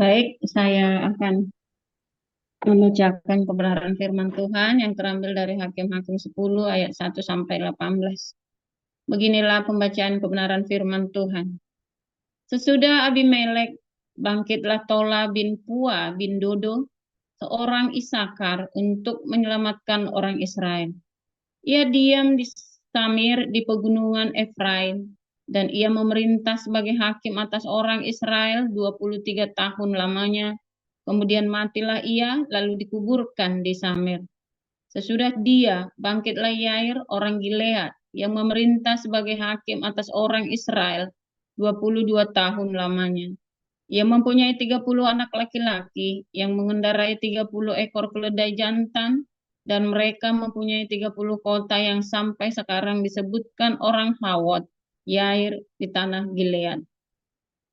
Baik, saya akan membacakan kebenaran firman Tuhan yang terambil dari Hakim-Hakim 10 ayat 1 sampai 18. Beginilah pembacaan kebenaran firman Tuhan. Sesudah Abimelek, bangkitlah Tola bin Pua bin Dodo, seorang Isakar, untuk menyelamatkan orang Israel. Ia diam di Samir di pegunungan Efraim, dan ia memerintah sebagai hakim atas orang Israel 23 tahun lamanya. Kemudian matilah ia, lalu dikuburkan di Samir. Sesudah dia, bangkitlah Yair, orang Gilead, yang memerintah sebagai hakim atas orang Israel 22 tahun lamanya. Ia mempunyai 30 anak laki-laki yang mengendarai 30 ekor keledai jantan, dan mereka mempunyai 30 kota yang sampai sekarang disebutkan orang Hawat, Yair, di tanah Gilead.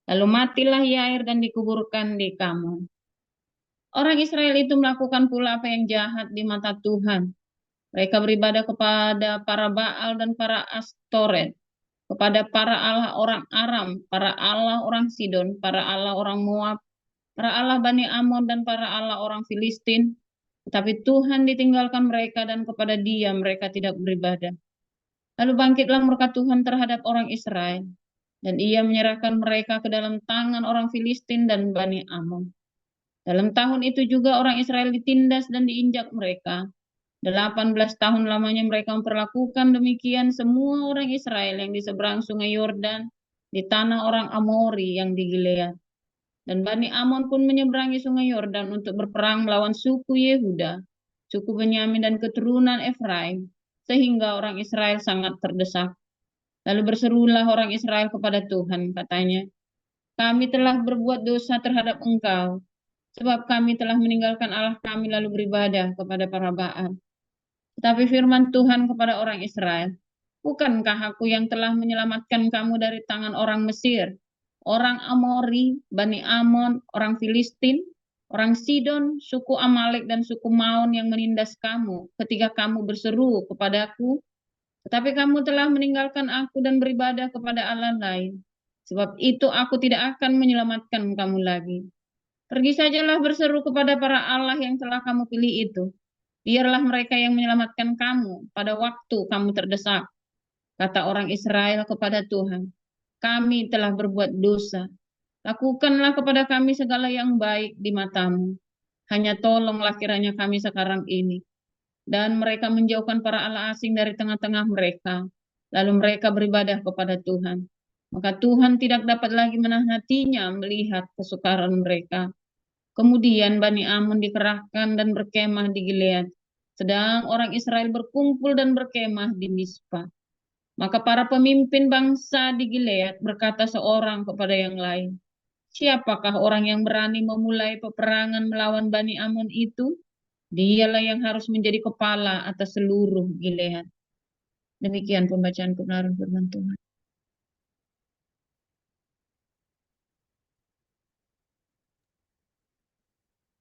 Lalu matilah Yair dan dikuburkan di Kamon. Orang Israel itu melakukan pula apa yang jahat di mata Tuhan. Mereka beribadah kepada para Baal dan para Astoret, kepada para allah orang Aram, para allah orang Sidon, para allah orang Moab, para allah Bani Amon, dan para allah orang Filistin. Tetapi Tuhan ditinggalkan mereka, dan kepada Dia mereka tidak beribadah. Lalu bangkitlah murka Tuhan terhadap orang Israel, dan Ia menyerahkan mereka ke dalam tangan orang Filistin dan Bani Amon. Dalam tahun itu juga orang Israel ditindas dan diinjak mereka. 18 tahun lamanya mereka memperlakukan demikian semua orang Israel yang di seberang sungai Yordan, di tanah orang Amori yang di Gilead. Dan Bani Amon pun menyeberangi sungai Yordan untuk berperang melawan suku Yehuda, suku Benyamin, dan keturunan Efraim, sehingga orang Israel sangat terdesak. Lalu berserulah orang Israel kepada Tuhan, katanya, kami telah berbuat dosa terhadap Engkau, sebab kami telah meninggalkan Allah kami lalu beribadah kepada para Baal. Tetapi firman Tuhan kepada orang Israel, bukankah aku yang telah menyelamatkan kamu dari tangan orang Mesir, orang Amori, Bani Amon, orang Filistin, orang Sidon, suku Amalek, dan suku Maon yang menindas kamu ketika kamu berseru kepadaku? Tetapi kamu telah meninggalkan aku dan beribadah kepada Allah lain. Sebab itu aku tidak akan menyelamatkan kamu lagi. Pergi sajalah berseru kepada para Allah yang telah kamu pilih itu. Biarlah mereka yang menyelamatkan kamu pada waktu kamu terdesak. Kata orang Israel kepada Tuhan, kami telah berbuat dosa. Lakukanlah kepada kami segala yang baik di matamu. Hanya tolonglah kiranya kami sekarang ini. Dan mereka menjauhkan para allah asing dari tengah-tengah mereka. Lalu mereka beribadah kepada Tuhan. Maka Tuhan tidak dapat lagi menahan hatinya melihat kesukaran mereka. Kemudian Bani Amun dikerahkan dan berkemah di Gilead, sedang orang Israel berkumpul dan berkemah di Mispa. Maka para pemimpin bangsa di Gilead berkata seorang kepada yang lain, siapakah orang yang berani memulai peperangan melawan Bani Amun itu? Dialah yang harus menjadi kepala atas seluruh Gilead. Demikian pembacaan kebenaran firman Tuhan.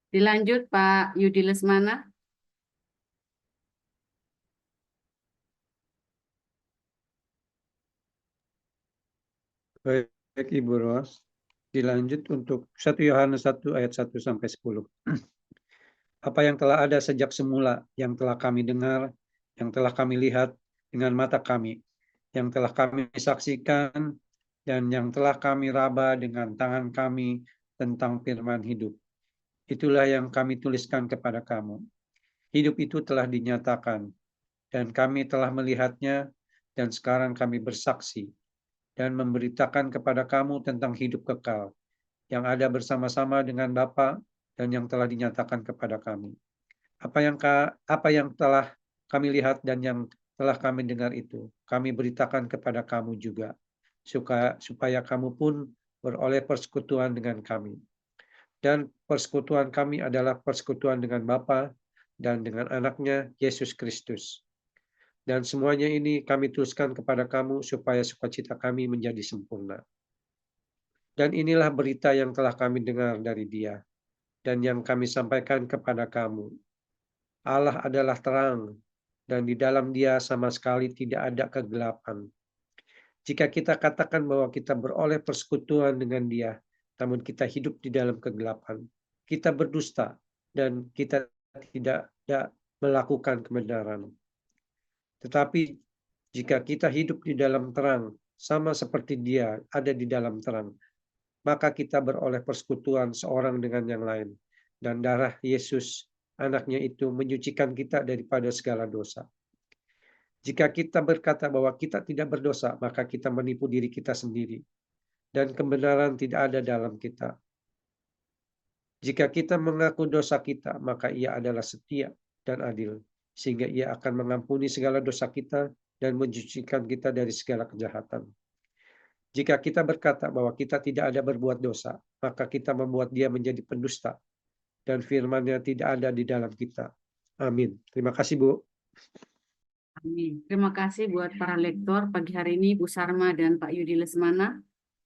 Dilanjut Pak Yudi Lesmana. Baik Ibu Ros, dilanjut untuk 1 Yohanes 1 ayat 1 sampai 10. Apa yang telah ada sejak semula, yang telah kami dengar, yang telah kami lihat dengan mata kami, yang telah kami saksikan, dan yang telah kami raba dengan tangan kami tentang firman hidup. Itulah yang kami tuliskan kepada kamu. Hidup itu telah dinyatakan, dan kami telah melihatnya, dan sekarang kami bersaksi dan memberitakan kepada kamu tentang hidup kekal yang ada bersama-sama dengan Bapa dan yang telah dinyatakan kepada kami. Apa yang telah kami lihat dan yang telah kami dengar itu, kami beritakan kepada kamu juga, supaya kamu pun beroleh persekutuan dengan kami. Dan persekutuan kami adalah persekutuan dengan Bapa dan dengan anaknya Yesus Kristus. Dan semuanya ini kami tuliskan kepada kamu supaya sukacita kami menjadi sempurna. Dan inilah berita yang telah kami dengar dari Dia dan yang kami sampaikan kepada kamu. Allah adalah terang, dan di dalam Dia sama sekali tidak ada kegelapan. Jika kita katakan bahwa kita beroleh persekutuan dengan Dia, namun kita hidup di dalam kegelapan. Kita berdusta dan kita tidak melakukan kebenaran. Tetapi jika kita hidup di dalam terang, sama seperti Dia ada di dalam terang, maka kita beroleh persekutuan seorang dengan yang lain. Dan darah Yesus, anaknya itu, menyucikan kita daripada segala dosa. Jika kita berkata bahwa kita tidak berdosa, maka kita menipu diri kita sendiri. Dan kebenaran tidak ada dalam kita. Jika kita mengaku dosa kita, maka Ia adalah setia dan adil, sehingga Ia akan mengampuni segala dosa kita dan mensucikan kita dari segala kejahatan. Jika kita berkata bahwa kita tidak ada berbuat dosa, maka kita membuat Dia menjadi pendusta, dan firman-Nya tidak ada di dalam kita. Amin. Terima kasih, Bu. Amin. Terima kasih buat para lektor pagi hari ini, Bu Sarma dan Pak Yudi Lesmana.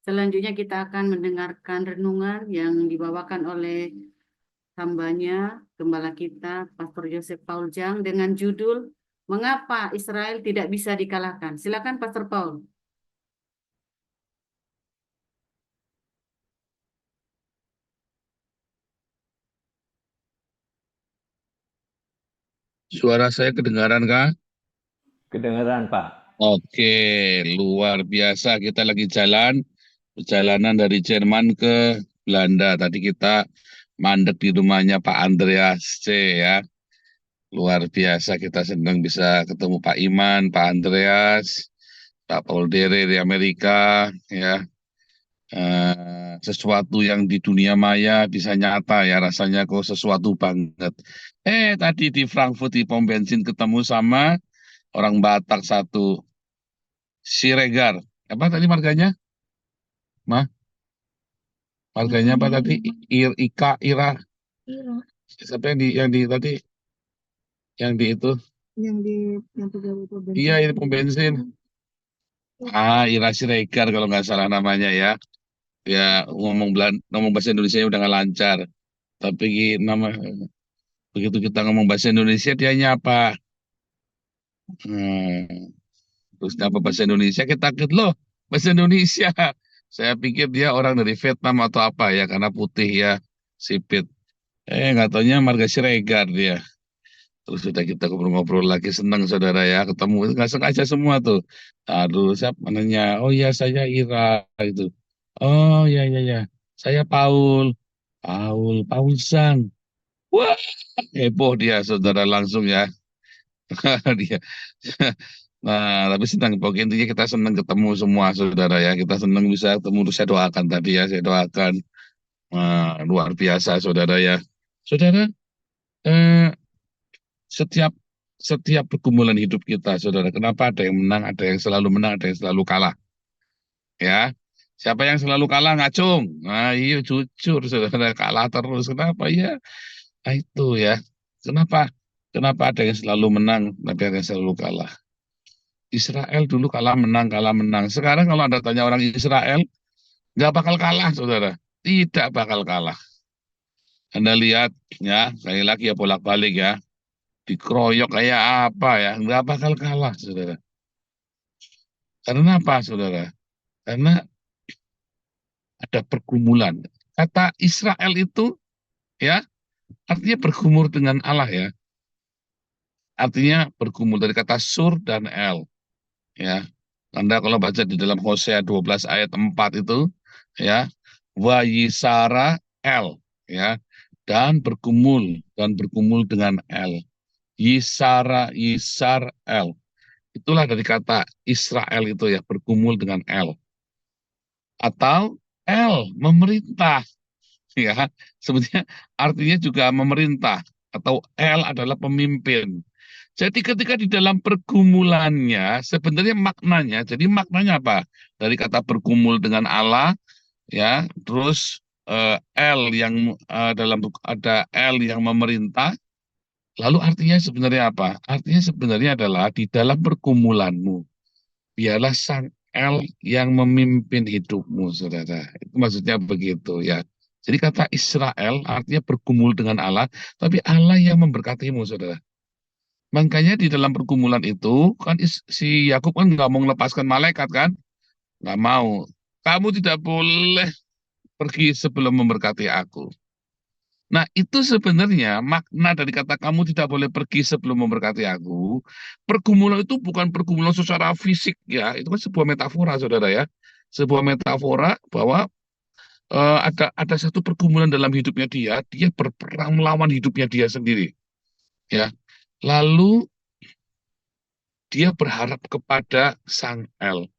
Selanjutnya kita akan mendengarkan renungan yang dibawakan oleh hambanya, gembala kita, Pastor Joseph Paul Jang, dengan judul Mengapa Israel Tidak Bisa Dikalahkan. Silakan Pastor Paul. Suara saya kedengaran kah? Kedengeran, Pak. Oke, luar biasa. Kita lagi perjalanan dari Jerman ke Belanda. Tadi kita mandek di rumahnya Pak Andreas C. ya. Luar biasa, kita senang bisa ketemu Pak Iman, Pak Andreas, Pak Paul Dere di Amerika. Ya. Sesuatu yang di dunia maya bisa nyata ya, rasanya kok sesuatu banget. Tadi di Frankfurt di pom bensin ketemu sama orang Batak satu, Siregar. Apa tadi marganya? Marganya apa tadi? Ira. Ira, Siapa yang di tadi? Yang di itu? yang pegawai pom bensin. Iya, ini pom bensin. Ira Siregar kalau nggak salah namanya ya. Ya ngomong bahasa Indonesia udah nggak lancar. Tapi begitu kita ngomong bahasa Indonesia dia nyapa. Terus nyapa bahasa Indonesia kita kaget loh, bahasa Indonesia. Saya pikir dia orang dari Vietnam atau apa ya, karena putih ya, sipit. Nggak taunya marga Siregar dia. Terus sudah kita ngobrol-ngobrol lagi, senang saudara ya, ketemu, nggak sengaja semua tuh. Aduh, siapa nanya, oh ya saya Ira, itu. Oh ya, saya Paul Sang. Wah, heboh dia saudara langsung ya. Dia. Nah, tapi senang, pokoknya intinya kita senang ketemu semua saudara ya, kita senang bisa ketemu, saya doakan tadi ya, saya doakan. Luar biasa saudara ya. Saudara, eh, setiap pergumulan hidup kita saudara, kenapa ada yang menang, ada yang selalu menang, ada yang selalu kalah ya. Siapa yang selalu kalah? Ngacung. Nah iya, jujur saudara, kalah terus, kenapa ya? Nah itu ya, kenapa ada yang selalu menang, tapi ada yang selalu kalah. Israel dulu kalah menang. Sekarang kalau Anda tanya orang Israel, nggak bakal kalah saudara, tidak bakal kalah. Anda lihat ya, sekali lagi ya, bolak-balik ya, dikeroyok kayak apa ya, nggak bakal kalah saudara. Karena apa saudara? Karena ada pergumulan. Kata Israel itu ya, artinya bergumul dengan Allah ya. Artinya bergumul dari kata sur dan el ya. Anda kalau baca di dalam Hosea 12 ayat 4 itu ya, wa yisara el ya, dan bergumul dengan el. Yisar el. Itulah dari kata Israel itu ya, bergumul dengan el. Atau el, memerintah. Ya, sebetulnya artinya juga memerintah. Atau el adalah pemimpin. Jadi ketika di dalam pergumulannya, sebenarnya maknanya, jadi maknanya apa? Dari kata bergumul dengan Allah, ya, terus el yang ada el yang memerintah. Lalu artinya sebenarnya apa? Artinya sebenarnya adalah di dalam pergumulanmu, biarlah sang el yang memimpin hidupmu, saudara. Itu maksudnya begitu ya. Jadi kata Israel artinya bergumul dengan Allah, tapi Allah yang memberkatimu, saudara. Makanya di dalam pergumulan itu, kan si Yakub kan nggak mau melepaskan malaikat kan? Nggak mau. Kamu tidak boleh pergi sebelum memberkati aku. Nah, itu sebenarnya makna dari kata kamu tidak boleh pergi sebelum memberkati aku. Pergumulan itu bukan pergumulan secara fisik ya, itu kan sebuah metafora, saudara ya. Sebuah metafora bahwa ada satu pergumulan dalam hidupnya dia berperang melawan hidupnya dia sendiri. Ya, lalu dia berharap kepada Sang El.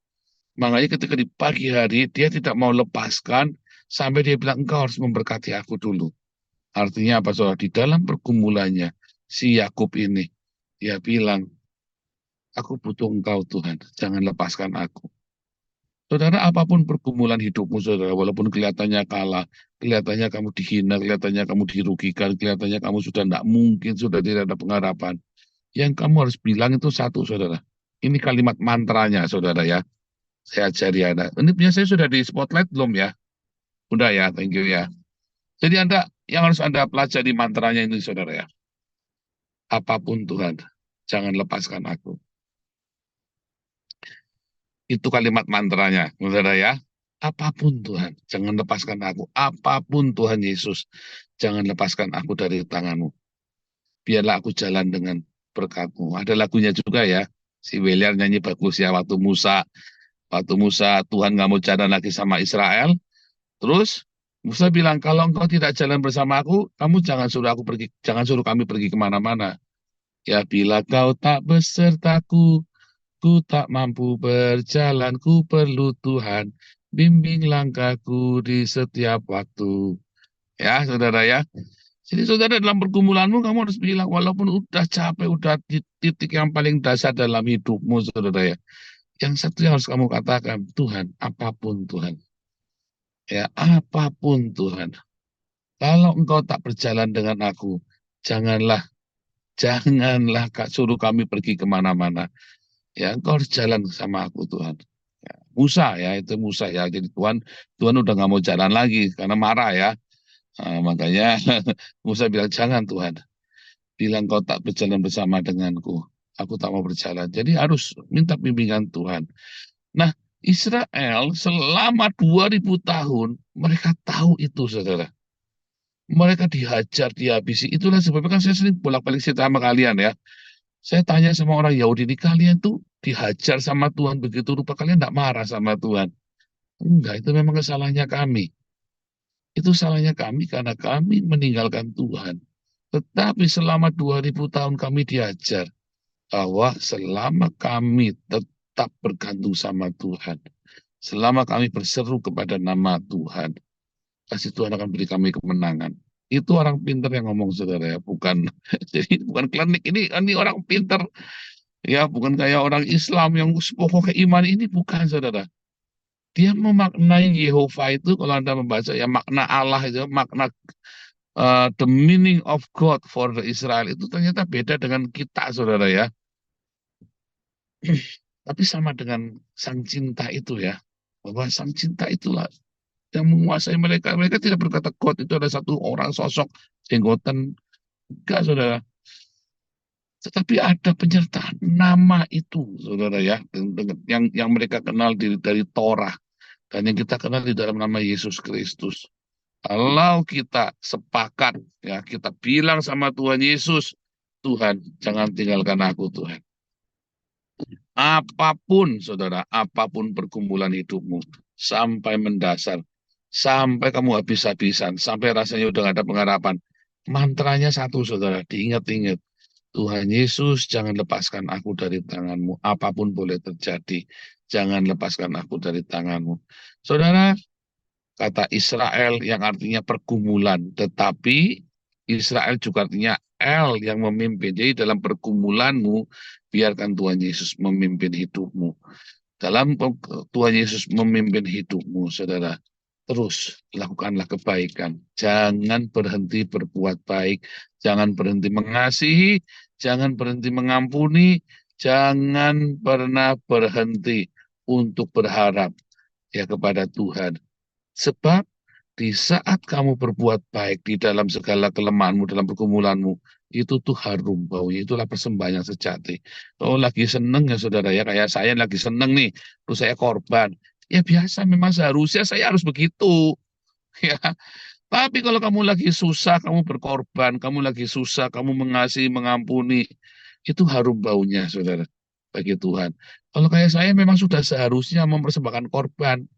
Makanya ketika di pagi hari dia tidak mau lepaskan sampai dia bilang engkau harus memberkati aku dulu. Artinya apa saudara? Di dalam pergumulannya si Yakub ini dia bilang, aku butuh engkau Tuhan, jangan lepaskan aku. Saudara, apapun pergumulan hidupmu saudara, walaupun kelihatannya kalah, kelihatannya kamu dihina, kelihatannya kamu dirugikan, kelihatannya kamu sudah tidak mungkin, sudah tidak ada pengharapan. Yang kamu harus bilang itu satu saudara. Ini kalimat mantranya saudara ya. Saya ajari Anda. Ini biasanya sudah di spotlight belum ya? Udah ya, thank you ya. Jadi yang harus Anda pelajari mantranya ini saudara ya. Apapun Tuhan, jangan lepaskan aku. Itu kalimat mantranya, saudara ya. Apapun Tuhan, jangan lepaskan aku. Apapun Tuhan Yesus, jangan lepaskan aku dari tanganmu. Biarlah aku jalan dengan berkat-Mu. Ada lagunya juga ya. Si William nyanyi bagus ya, waktu Musa Tuhan nggak mau jalan lagi sama Israel. Terus Musa bilang, kalau engkau tidak jalan bersama aku, kamu jangan suruh kami pergi kemana-mana. Ya bila kau tak besertaku, ku tak mampu berjalan, ku perlu Tuhan, bimbing langkahku di setiap waktu. Ya saudara ya. Jadi saudara dalam pergumulanmu kamu harus bilang, walaupun udah capek, udah di titik yang paling dasar dalam hidupmu saudara ya. Yang satu yang harus kamu katakan, Tuhan, apapun Tuhan. Ya, apapun Tuhan. Kalau engkau tak berjalan dengan aku, janganlah suruh kami pergi kemana-mana. Ya, engkau harus jalan sama aku Tuhan. Ya, Musa ya, itu Musa ya. Jadi Tuhan udah nggak mau jalan lagi karena marah ya. Nah, makanya Musa bilang, jangan Tuhan. Bilang kau tak berjalan bersama denganku. Aku tak mau berjalan. Jadi harus minta bimbingan Tuhan. Nah, Israel selama 2000 tahun, mereka tahu itu, saudara. Mereka dihajar, dihabisi. Itulah sebabnya kan saya sering bolak-balik cerita sama kalian ya. Saya tanya sama orang Yahudi ini, kalian tuh dihajar sama Tuhan begitu rupa, kalian tidak marah sama Tuhan. Enggak, itu memang kesalahannya kami. Itu salahnya kami karena kami meninggalkan Tuhan. Tetapi selama 2000 tahun kami diajar bahwa selama kami tetap bergantung sama Tuhan, selama kami berseru kepada nama Tuhan, pasti Tuhan akan beri kami kemenangan. Itu orang pintar yang ngomong saudara ya, bukan jadi bukan klinik ini orang pintar ya, bukan kayak orang Islam yang pokoknya iman ini bukan saudara. Dia memaknai Yehova itu kalau Anda membaca ya makna Allah itu makna the meaning of God for the Israel itu ternyata beda dengan kita saudara ya. Tapi sama dengan sang cinta itu ya, bahwa sang cinta itulah yang menguasai mereka. Mereka tidak berkata God itu ada satu orang sosok jenggotan, enggak saudara. Tetapi ada penyertaan nama itu saudara ya, yang mereka kenal dari Torah dan yang kita kenal di dalam nama Yesus Kristus. Kalau kita sepakat ya, kita bilang sama Tuhan Yesus, Tuhan jangan tinggalkan aku Tuhan. Apapun saudara, apapun pergumulan hidupmu, sampai mendasar, sampai kamu habis-habisan, sampai rasanya udah gak ada pengharapan. Mantranya satu saudara, diingat-ingat. Tuhan Yesus jangan lepaskan aku dari tanganmu, apapun boleh terjadi. Jangan lepaskan aku dari tanganmu. Saudara, kata Israel yang artinya pergumulan, tetapi Israel juga artinya El yang memimpin. Jadi dalam pergumulanmu, biarkan Tuhan Yesus memimpin hidupmu. Dalam Tuhan Yesus memimpin hidupmu, saudara, terus lakukanlah kebaikan. Jangan berhenti berbuat baik. Jangan berhenti mengasihi. Jangan berhenti mengampuni. Jangan pernah berhenti untuk berharap ya kepada Tuhan. Sebab di saat kamu berbuat baik di dalam segala kelemahanmu, dalam pergumulanmu, itu tuh harum baunya, itulah persembahan yang sejati. Kalau lagi seneng ya saudara ya, kayak saya lagi seneng nih, terus saya korban. Ya biasa memang seharusnya saya harus begitu. Ya. Tapi kalau kamu lagi susah, kamu berkorban, kamu lagi susah, kamu mengasihi, mengampuni, itu harum baunya, saudara, bagi Tuhan. Kalau kayak saya memang sudah seharusnya mempersembahkan korban.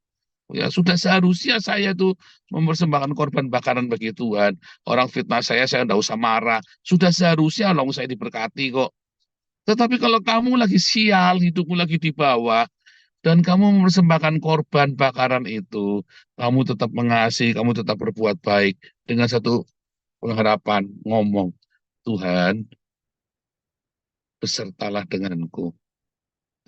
Ya, sudah seharusnya saya tuh mempersembahkan korban bakaran bagi Tuhan. Orang fitnah saya enggak usah marah. Sudah seharusnya loh saya diberkati kok. Tetapi kalau kamu lagi sial, hidupmu lagi di bawah, dan kamu mempersembahkan korban bakaran itu, kamu tetap mengasihi, kamu tetap berbuat baik dengan satu pengharapan, ngomong, Tuhan, besertalah denganku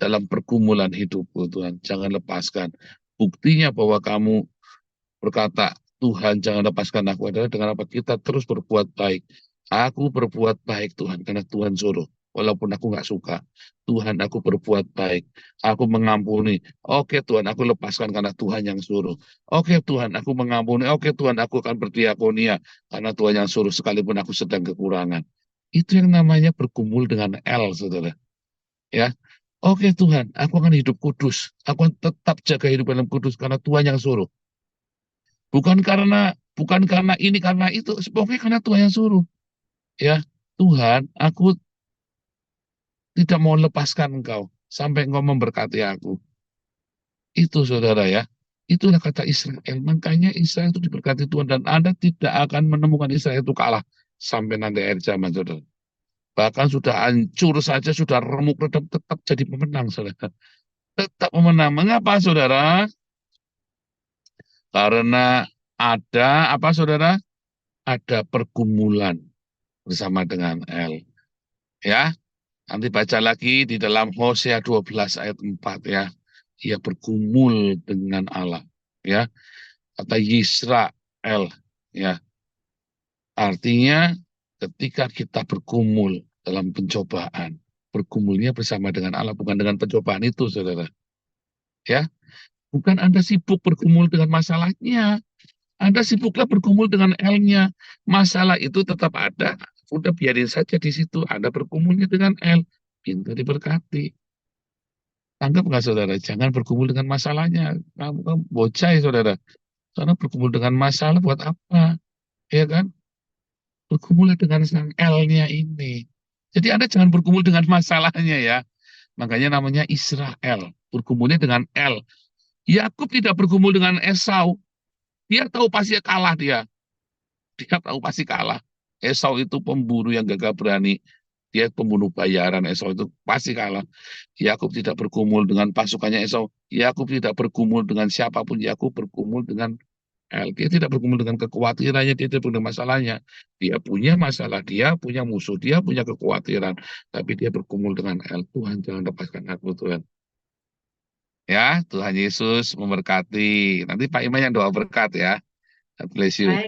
dalam pergumulan hidupku, Tuhan, jangan lepaskan. Buktinya bahwa kamu berkata, Tuhan jangan lepaskan aku adalah dengan apa kita terus berbuat baik. Aku berbuat baik Tuhan karena Tuhan suruh. Walaupun aku nggak suka. Tuhan aku berbuat baik. Aku mengampuni. Oke Tuhan aku lepaskan karena Tuhan yang suruh. Oke Tuhan aku mengampuni. Oke Tuhan aku akan berdiakonia karena Tuhan yang suruh sekalipun aku sedang kekurangan. Itu yang namanya bergumul dengan L, saudara. Ya, oke Tuhan, aku akan hidup kudus. Aku akan tetap jaga hidup dalam kudus karena Tuhan yang suruh. Bukan karena ini karena itu, pokoknya karena Tuhan yang suruh. Ya, Tuhan, aku tidak mau lepaskan engkau sampai engkau memberkati aku. Itu saudara ya. Itulah kata Israel. Makanya Israel itu diberkati Tuhan dan Anda tidak akan menemukan Israel itu kalah sampai nanti akhir zaman, saudara. Bahkan sudah hancur saja, sudah remuk redam, tetap jadi pemenang, saudara. Tetap memenang. Mengapa, saudara? Karena ada apa, saudara? Ada pergumulan bersama dengan L. Ya, nanti baca lagi di dalam Hosea 12 ayat 4 ya. Ia bergumul dengan Allah. Ya, kata Yisrael. Ya, artinya ketika kita bergumul dalam pencobaan, bergumulnya bersama dengan Allah, bukan dengan pencobaan itu, saudara. Ya, bukan Anda sibuk bergumul dengan masalahnya. Anda sibuklah bergumul dengan L-nya. Masalah itu tetap ada. Udah biarin saja di situ. Anda bergumulnya dengan L. Pintu diberkati. Anggap nggak saudara? Jangan bergumul dengan masalahnya. Kamu bocah ya saudara. Karena bergumul dengan masalah buat apa? Ya kan? Bergumul dengan sang L-nya ini. Jadi Anda jangan bergumul dengan masalahnya ya. Makanya namanya Israel. Bergumulnya dengan L. Yakub tidak bergumul dengan Esau. Dia tahu pasti kalah dia. Dia tahu pasti kalah. Esau itu pemburu yang gagah berani. Dia pembunuh bayaran. Esau itu pasti kalah. Yakub tidak bergumul dengan pasukannya Esau. Yakub tidak bergumul dengan siapapun. Yakub bergumul dengan L. Dia tidak bergumul dengan kekhawatirannya. Dia tidak bergumul dengan masalahnya. Dia punya masalah. Dia punya musuh. Dia punya kekhawatiran. Tapi dia bergumul dengan L. Tuhan jangan lepaskan aku Tuhan. Ya, Tuhan Yesus memberkati. Nanti Pak Iman yang doa berkat ya. God bless you. Baik.